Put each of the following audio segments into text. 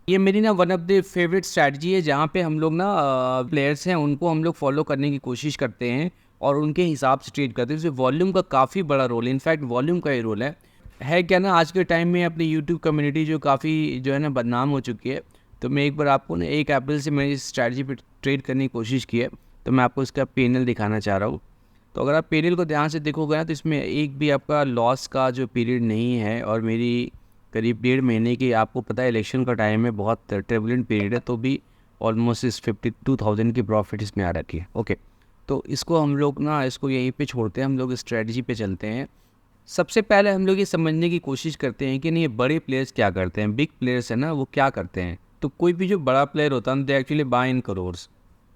ये मेरी ना one of the favourite strategy है, जहाँ पे हम लोग ना प्लेयर्स हैं उनको हम लोग फॉलो करने की कोशिश करते हैं और उनके हिसाब से ट्रेड करते हैं। इसमें वॉल्यूम का काफ़ी बड़ा रोल है, इनफैक्ट वॉल्यूम का ही रोल है क्या ना, आज के टाइम में अपनी यूट्यूब कम्युनिटी जो काफ़ी जो है ना बदनाम हो चुकी है। तो मैं एक बार आपको ना एक अप्रैल से मैंने इस स्ट्रैटेजी पे ट्रेड करने की कोशिश की है, तो मैं आपको इसका पैनल दिखाना चाह रहा हूँ। तो अगर आप पैनल को ध्यान से देखोगे ना, तो इसमें एक भी आपका लॉस का जो पीरियड नहीं है। और मेरी करीब 1.5 महीने की, आपको पता है इलेक्शन का टाइम है, बहुत टर्बुलेंट पीरियड है, तो भी ऑलमोस्ट इस 52,000 की प्रॉफिट इसमें आ रखी है। ओके, तो इसको हम लोग ना इसको यहीं पे छोड़ते हैं, हम लोग स्ट्रेटजी पे चलते हैं। सबसे पहले हम लोग ये समझने की कोशिश करते हैं कि नहीं, ये बड़े प्लेयर्स क्या करते हैं, बिग प्लेयर्स है ना, वो क्या करते हैं। तो कोई भी जो बड़ा प्लेयर होता है, दे एक्चुअली बाय इन करोर्स।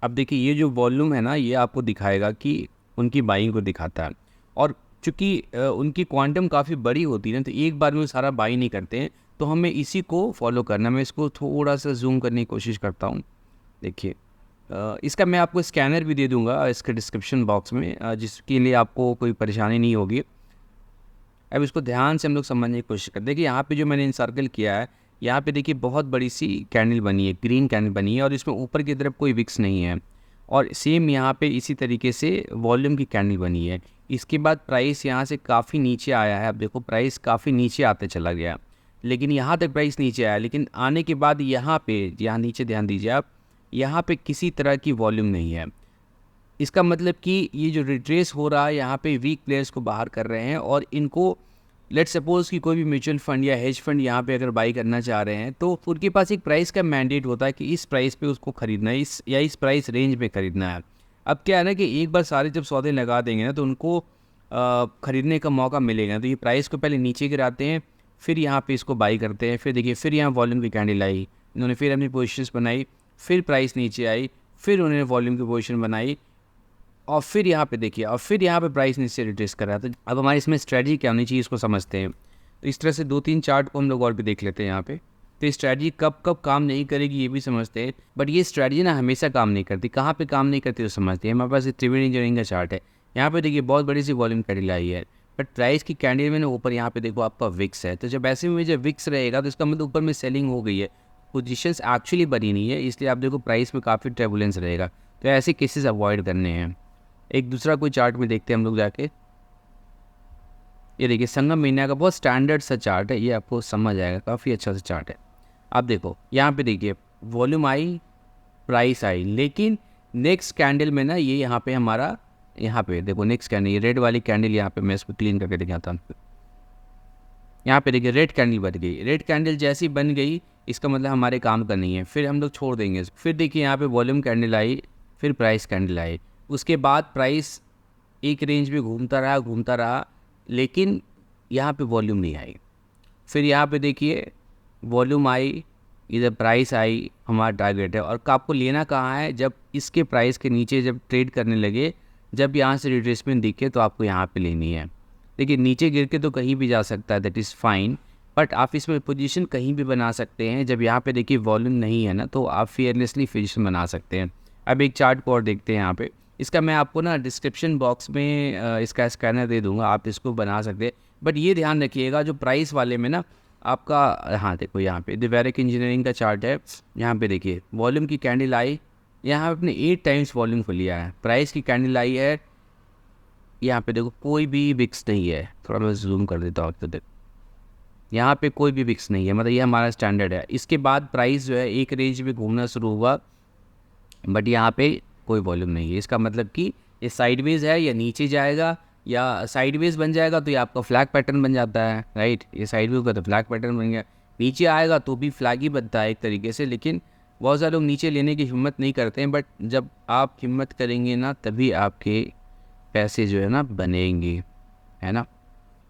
अब देखिए, ये जो वॉल्यूम है ना, ये आपको दिखाएगा कि उनकी बाइंग को दिखाता है। और चूँकि उनकी क्वांटम काफ़ी बड़ी होती है ना, तो एक बार में वो सारा बाई नहीं करते हैं। तो हमें इसी को फॉलो करना है। मैं इसको थोड़ा सा जूम करने की कोशिश करता हूँ। देखिए, इसका मैं आपको स्कैनर भी दे दूँगा इसके डिस्क्रिप्शन बॉक्स में, जिसके लिए आपको कोई परेशानी नहीं होगी। अब इसको ध्यान से हम लोग समझने की कोशिश करते हैं। देखिए, यहाँ पे जो मैंने इंसर्कल किया है, यहाँ पे देखिए बहुत बड़ी सी कैंडल बनी है, ग्रीन कैंडल बनी है, और इसमें ऊपर की तरफ कोई विक्स नहीं है। और सेम यहाँ पे इसी तरीके से वॉल्यूम की कैंडल बनी है। इसके बाद प्राइस यहाँ से काफ़ी नीचे आया है। अब देखो, प्राइस काफ़ी नीचे आते चला गया, लेकिन यहाँ तक प्राइस नीचे आया, लेकिन आने के बाद यहाँ पे, यहाँ नीचे ध्यान दीजिए आप, यहाँ पे किसी तरह की वॉल्यूम नहीं है। इसका मतलब कि ये जो रिट्रेस हो रहा है, यहाँ पे वीक प्लेयर्स को बाहर कर रहे हैं। और इनको, लेट्स सपोज कि कोई भी म्यूचुअल फंड या हेज फंड यहाँ पे अगर बाई करना चाह रहे हैं, तो उनके पास एक प्राइस का मैंडेट होता है कि इस प्राइस पे उसको खरीदना है, इस प्राइस रेंज में खरीदना है। अब क्या है ना कि एक बार सारे जब सौदे लगा देंगे ना, तो उनको खरीदने का मौका मिलेगा। तो ये प्राइस को पहले नीचे गिराते हैं, फिर यहाँ पे इसको बाई करते हैं। फिर देखिए, फिर यहाँ वॉल्यूम की कैंडल आई, इन्होंने फिर अपनी पोजिशन बनाई, फिर प्राइस नीचे आई, फिर उन्होंने वॉल्यूम की पोजिशन बनाई, और फिर यहाँ पे देखिए, और फिर यहाँ पे प्राइस नीचे रिट्रेस कर रहा था। अब हमारी इसमें स्ट्रेटजी क्या होनी चाहिए, इसको समझते हैं। तो इस तरह से 2-3 चार्ट को हम लोग और भी देख लेते हैं यहाँ पे। तो स्ट्रेटजी कब कब काम नहीं करेगी ये भी समझते हैं। बट ये स्ट्रेटजी ना हमेशा काम नहीं करती। कहाँ पे काम नहीं करती तो समझते हैं। हमारे पास एक त्रिवेणी इंजीनियरिंग का चार्ट है। यहाँ पे देखिए बहुत बड़ी सी वॉल्यूम कैंडल आई है, बट प्राइस की कैंडल में ना ऊपर यहाँ पे देखो आपका विक्स है। तो जब ऐसे में जब विक्स रहेगा, तो इसका मतलब ऊपर में सेलिंग हो गई है, पोजिशंस एक्चुअली बनी नहीं है, इसलिए आप देखो प्राइस में काफ़ी टर्बुलेंस रहेगा। तो ऐसे केसेस अवॉइड करने हैं। एक दूसरा कोई चार्ट में देखते हैं हम लोग जाके। ये देखिए, संगम महीना का बहुत स्टैंडर्ड सा चार्ट है, ये आपको समझ आएगा, काफ़ी अच्छा सा चार्ट है। आप देखो यहाँ पे देखिए, वॉल्यूम आई, प्राइस आई, लेकिन नेक्स्ट कैंडल में ना, ये यहाँ पे हमारा, यहाँ पे देखो नेक्स्ट कैंडल, ये रेड वाली कैंडल, यहाँ पे मैं इसको क्लीन करके दिखाता हूँ। यहाँ पे देखिए रेड कैंडल बन गई। रेड कैंडल जैसी बन गई, इसका मतलब हमारे काम का नहीं है, फिर हम लोग छोड़ देंगे। फिर देखिए यहाँ पे वॉल्यूम कैंडल आई, फिर प्राइस कैंडल आई। उसके बाद प्राइस एक रेंज में घूमता रहा, लेकिन यहाँ पे वॉल्यूम नहीं आई। फिर यहाँ पे देखिए वॉल्यूम आई, इधर प्राइस आई, हमारा टारगेट है। और आपको लेना कहाँ है, जब इसके प्राइस के नीचे जब ट्रेड करने लगे, जब यहाँ से रिट्रेसमेंट दिखे, तो आपको यहाँ पे लेनी है। देखिए, नीचे गिर के तो कहीं भी जा सकता है, दैट इज़ फाइन, बट आप इसमें पोजीशन कहीं भी बना सकते हैं। जब यहाँ पे देखिए वॉल्यूम नहीं है ना, तो आप फेयरलेसली पोजीशन बना सकते हैं। अब एक चार्ट को और देखते हैं यहाँ पे। इसका मैं आपको ना डिस्क्रिप्शन बॉक्स में इसका स्कैनर दे दूंगा, आप इसको बना सकते हैं। बट ये ध्यान रखिएगा, जो प्राइस वाले में ना आपका, हाँ देखो यहाँ पे दिवैरिक इंजीनियरिंग का चार्ट है। यहाँ पे देखिए वॉल्यूम की कैंडल आई, यहाँ पे अपने 8 टाइम्स वॉल्यूम को लिया है। प्राइस की कैंडल आई है, यहाँ पे देखो कोई भी विक्स नहीं है। थोड़ा मैं जूम कर देता हूँ, तो देखो यहाँ पे कोई भी विक्स नहीं है, मतलब ये हमारा स्टैंडर्ड है। इसके बाद प्राइस जो है एक रेंज में घूमना शुरू हुआ, बट यहाँ पे कोई वॉल्यूम नहीं है। इसका मतलब कि ये साइडवेज है, या नीचे जाएगा, या साइडवेज बन जाएगा तो ये आपका फ्लैग पैटर्न बन जाता है, राइट। ये साइडवेज का तो फ्लैग पैटर्न बन गया। नीचे आएगा तो भी फ्लैग ही बनता है एक तरीके से, लेकिन बहुत सारे लोग नीचे लेने की हिम्मत नहीं करते हैं। बट जब आप हिम्मत करेंगे ना, तभी आपके पैसे जो है ना बनेंगे, है ना।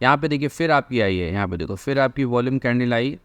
यहाँ पे देखिए फिर आपकी आई है, यहाँ पे देखो फिर आपकी वॉल्यूम कैंडल आई,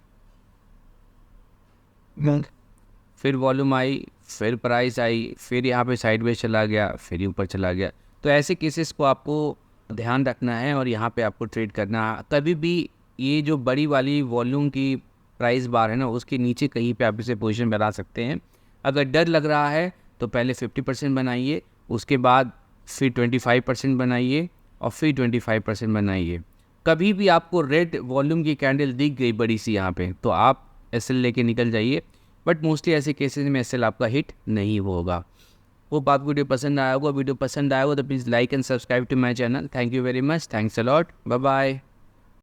फिर वॉल्यूम आई, फिर प्राइस आई, फिर यहाँ पे साइडवेज चला गया, फिर ऊपर चला गया। तो ऐसे केसेस को आपको ध्यान रखना है, और यहाँ पे आपको ट्रेड करना है। कभी भी ये जो बड़ी वाली वॉल्यूम की प्राइस बार है ना, उसके नीचे कहीं पे आप इसे पोजीशन बना सकते हैं। अगर डर लग रहा है तो पहले 50% बनाइए, उसके बाद फिर 25% बनाइए, और फिर 25% बनाइए। कभी भी आपको रेड वॉल्यूम की कैंडल दिख गई बड़ी सी यहाँ पे, तो आप एसएल लेके निकल जाइए। बट मोस्टली ऐसे केसेस में एस आपका हिट नहीं होगा। वो आपको वीडियो पसंद आया होगा तो please like and subscribe to my channel. Thank you very much, thanks a lot, bye bye.